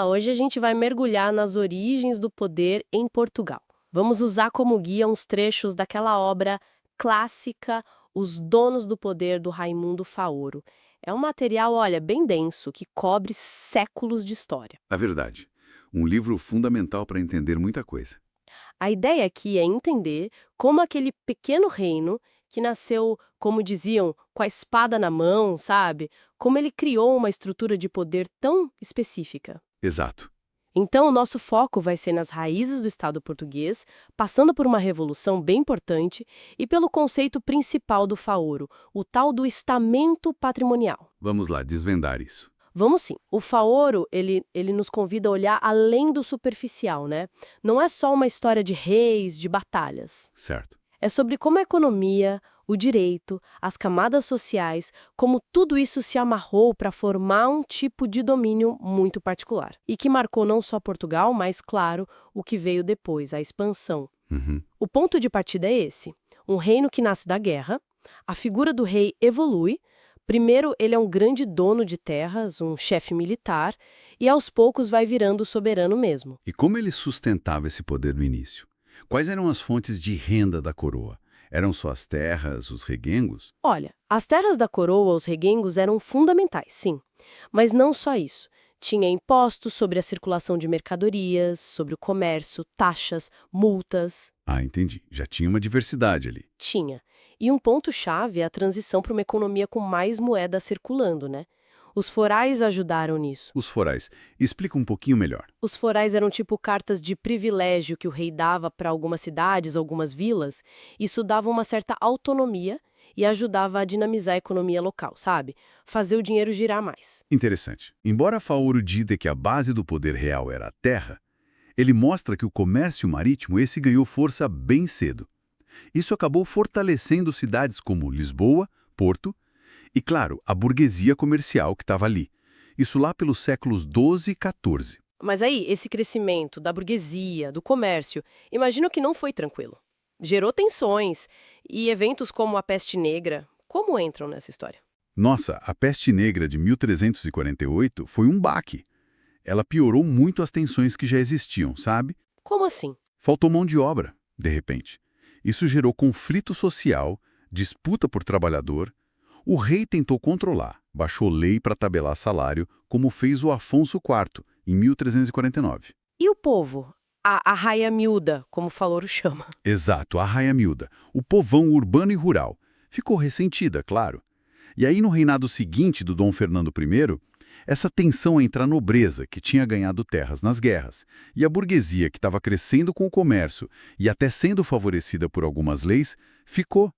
Hoje a gente vai mergulhar nas origens do poder em Portugal. Vamos usar como guia uns trechos daquela obra clássica, Os Donos do Poder, do Raimundo Faoro. É um material, olha, bem denso, que cobre séculos de história. A verdade. Um livro fundamental para entender muita coisa. A ideia aqui é entender como aquele pequeno reino, que nasceu, como diziam, com a espada na mão, sabe? Como ele criou uma estrutura de poder tão específica. Exato. Então, o nosso foco vai ser nas raízes do Estado português, passando por uma revolução bem importante e pelo conceito principal do Faoro, o tal do estamento patrimonial. Vamos lá, desvendar isso. Vamos sim. O Faoro, ele nos convida a olhar além do superficial, né? Não é só uma história de reis, de batalhas. Certo. É sobre como a economia, o direito, as camadas sociais, como tudo isso se amarrou para formar um tipo de domínio muito particular. E que marcou não só Portugal, mas, claro, o que veio depois, a expansão. Uhum. O ponto de partida é esse. Um reino que nasce da guerra, a figura do rei evolui. Primeiro, ele é um grande dono de terras, um chefe militar, e aos poucos vai virando soberano mesmo. E como ele sustentava esse poder no início? Quais eram as fontes de renda da coroa? Eram só as terras, os reguengos? Olha, as terras da coroa, os reguengos, eram fundamentais, sim. Mas não só isso. Tinha impostos sobre a circulação de mercadorias, sobre o comércio, taxas, multas. Ah, entendi. Já tinha uma diversidade ali. Tinha. E um ponto-chave é a transição para uma economia com mais moeda circulando, né? Os forais ajudaram nisso. Os forais. Explica um pouquinho melhor. Os forais eram tipo cartas de privilégio que o rei dava para algumas cidades, algumas vilas. Isso dava uma certa autonomia e ajudava a dinamizar a economia local, sabe? Fazer o dinheiro girar mais. Interessante. Embora Faoro diga que a base do poder real era a terra, ele mostra que o comércio marítimo esse ganhou força bem cedo. Isso acabou fortalecendo cidades como Lisboa, Porto e, claro, a burguesia comercial que estava ali. Isso lá pelos séculos XII e XIV. Mas aí, esse crescimento da burguesia, do comércio, imagino que não foi tranquilo. Gerou tensões e eventos como a Peste Negra, como entram nessa história? Nossa, a Peste Negra de 1348 foi um baque. Ela piorou muito as tensões que já existiam, sabe? Como assim? Faltou mão de obra, de repente. Isso gerou conflito social, disputa por trabalhador. O rei tentou controlar, baixou lei para tabelar salário, como fez o Afonso IV, em 1349. E o povo? A raia miúda, como o Faoro chama. Exato, a raia miúda, o povão urbano e rural. Ficou ressentida, claro. E aí, no reinado seguinte do Dom Fernando I, essa tensão entre a nobreza, que tinha ganhado terras nas guerras, e a burguesia, que estava crescendo com o comércio e até sendo favorecida por algumas leis, ficou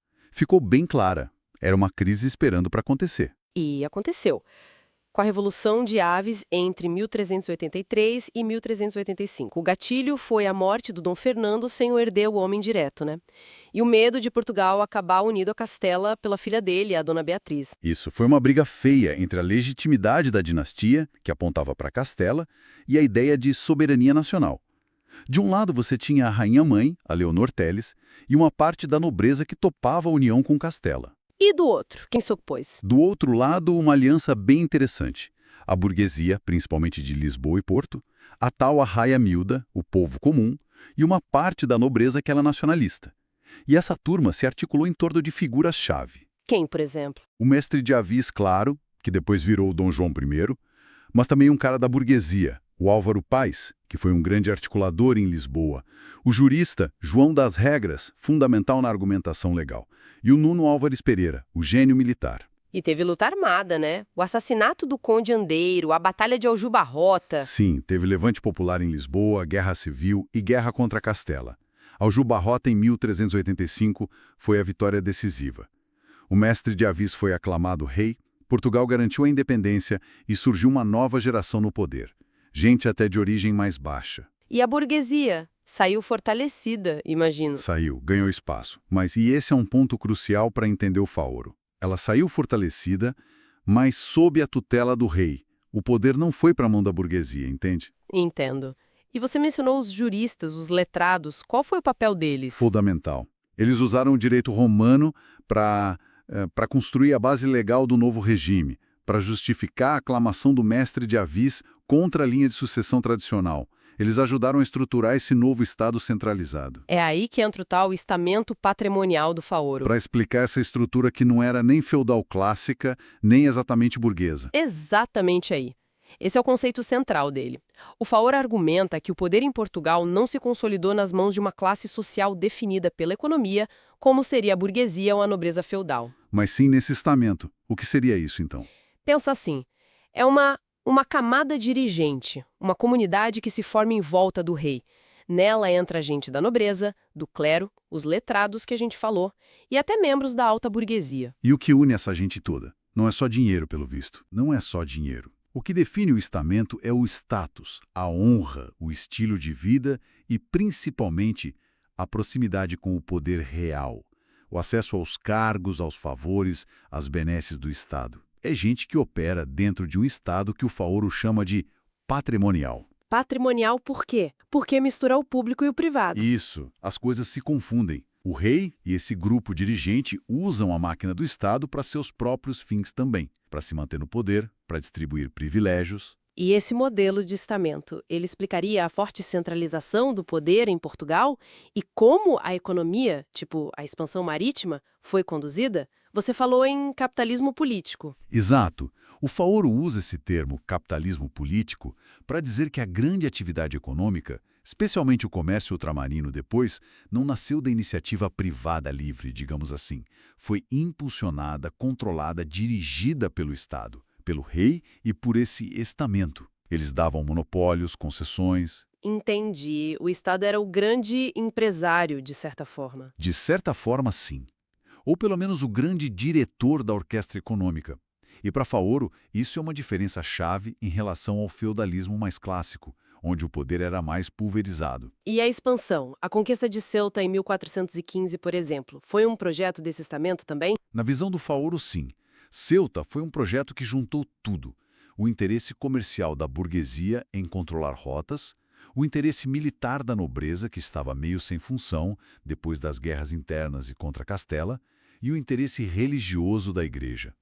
bem clara. Era uma crise esperando para acontecer. E aconteceu. Com a Revolução de Aves entre 1383 e 1385. O gatilho foi a morte do Dom Fernando sem o herdeiro homem direto, né? E o medo de Portugal acabar unido a Castela pela filha dele, a Dona Beatriz. Isso foi uma briga feia entre a legitimidade da dinastia, que apontava para Castela, e a ideia de soberania nacional. De um lado você tinha a rainha-mãe, a Leonor Teles, e uma parte da nobreza que topava a união com Castela. E do outro, quem se opôs? Do outro lado, uma aliança bem interessante. A burguesia, principalmente de Lisboa e Porto, a tal arraia miúda, o povo comum, e uma parte da nobreza que era nacionalista. E essa turma se articulou em torno de figuras-chave. Quem, por exemplo? O mestre de Avis, claro, que depois virou o Dom João I, mas também um cara da burguesia, o Álvaro Pais, que foi um grande articulador em Lisboa, o jurista João das Regras, fundamental na argumentação legal, e o Nuno Álvares Pereira, o gênio militar. E teve luta armada, né? O assassinato do Conde Andeiro, a Batalha de Aljubarrota. Sim, teve levante popular em Lisboa, guerra civil e guerra contra Castela. Aljubarrota, em 1385, foi a vitória decisiva. O mestre de Avis foi aclamado rei, Portugal garantiu a independência e surgiu uma nova geração no poder. Gente até de origem mais baixa. E a burguesia? Saiu fortalecida, imagino. Saiu, ganhou espaço. Mas e esse é um ponto crucial para entender o Faoro. Ela saiu fortalecida, mas sob a tutela do rei. O poder não foi para a mão da burguesia, entende? Entendo. E você mencionou os juristas, os letrados. Qual foi o papel deles? Fundamental. Eles usaram o direito romano para construir a base legal do novo regime, para justificar a aclamação do mestre de Avis contra a linha de sucessão tradicional. Eles ajudaram a estruturar esse novo Estado centralizado. É aí que entra o tal estamento patrimonial do Faoro. Para explicar essa estrutura que não era nem feudal clássica, nem exatamente burguesa. Exatamente aí. Esse é o conceito central dele. O Faoro argumenta que o poder em Portugal não se consolidou nas mãos de uma classe social definida pela economia, como seria a burguesia ou a nobreza feudal. Mas sim nesse estamento. O que seria isso, então? Pensa assim, é uma camada dirigente, uma comunidade que se forma em volta do rei. Nela entra gente da nobreza, do clero, os letrados que a gente falou, e até membros da alta burguesia. E o que une essa gente toda? Não é só dinheiro, pelo visto. Não é só dinheiro. O que define o estamento é o status, a honra, o estilo de vida e, principalmente, a proximidade com o poder real, o acesso aos cargos, aos favores, às benesses do Estado. É gente que opera dentro de um Estado que o Faoro chama de patrimonial. Patrimonial por quê? Porque mistura o público e o privado. Isso, as coisas se confundem. O rei e esse grupo dirigente usam a máquina do Estado para seus próprios fins também, para se manter no poder, para distribuir privilégios. E esse modelo de estamento, ele explicaria a forte centralização do poder em Portugal e como a economia, tipo a expansão marítima, foi conduzida? Você falou em capitalismo político. Exato. O Faoro usa esse termo, capitalismo político, para dizer que a grande atividade econômica, especialmente o comércio ultramarino depois, não nasceu da iniciativa privada livre, digamos assim. Foi impulsionada, controlada, dirigida pelo Estado, pelo rei e por esse estamento. Eles davam monopólios, concessões. Entendi. O Estado era o grande empresário, de certa forma. De certa forma, sim. Ou pelo menos o grande diretor da orquestra econômica. E para Faoro, isso é uma diferença-chave em relação ao feudalismo mais clássico, onde o poder era mais pulverizado. E a expansão? A conquista de Ceuta em 1415, por exemplo, foi um projeto desse estamento também? Na visão do Faoro, sim. Ceuta foi um projeto que juntou tudo. O interesse comercial da burguesia em controlar rotas, o interesse militar da nobreza, que estava meio sem função depois das guerras internas e contra Castela, e o interesse religioso da igreja.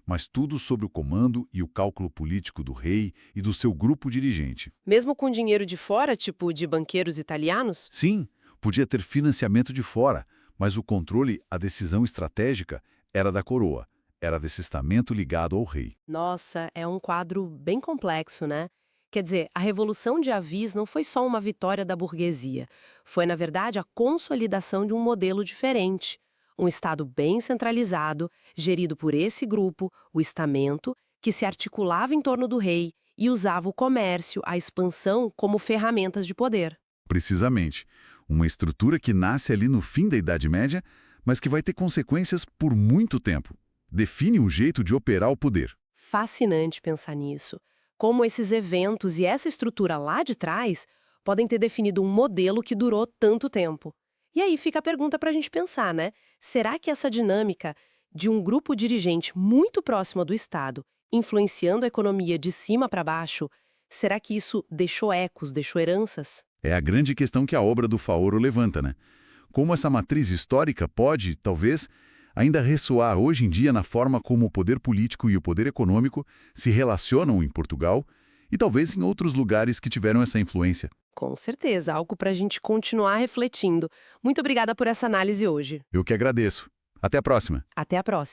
Mas tudo sob o comando e o cálculo político do rei e do seu grupo dirigente. Mesmo com dinheiro de fora, tipo de banqueiros italianos? Sim, podia ter financiamento de fora, mas o controle, a decisão estratégica, era da coroa, era desse estamento ligado ao rei. Nossa, é um quadro bem complexo, né? Quer dizer, a Revolução de Avis não foi só uma vitória da burguesia. Foi, na verdade, a consolidação de um modelo diferente. Um Estado bem centralizado, gerido por esse grupo, o estamento, que se articulava em torno do rei e usava o comércio, a expansão, como ferramentas de poder. Precisamente. Uma estrutura que nasce ali no fim da Idade Média, mas que vai ter consequências por muito tempo. Define um jeito de operar o poder. Fascinante pensar nisso. Como esses eventos e essa estrutura lá de trás podem ter definido um modelo que durou tanto tempo. E aí fica a pergunta para a gente pensar, né? Será que essa dinâmica de um grupo dirigente muito próximo do Estado, influenciando a economia de cima para baixo, será que isso deixou ecos, deixou heranças? É a grande questão que a obra do Faoro levanta, né? Como essa matriz histórica pode, talvez, ainda ressoar hoje em dia na forma como o poder político e o poder econômico se relacionam em Portugal e talvez em outros lugares que tiveram essa influência. Com certeza, algo para a gente continuar refletindo. Muito obrigada por essa análise hoje. Eu que agradeço. Até a próxima. Até a próxima.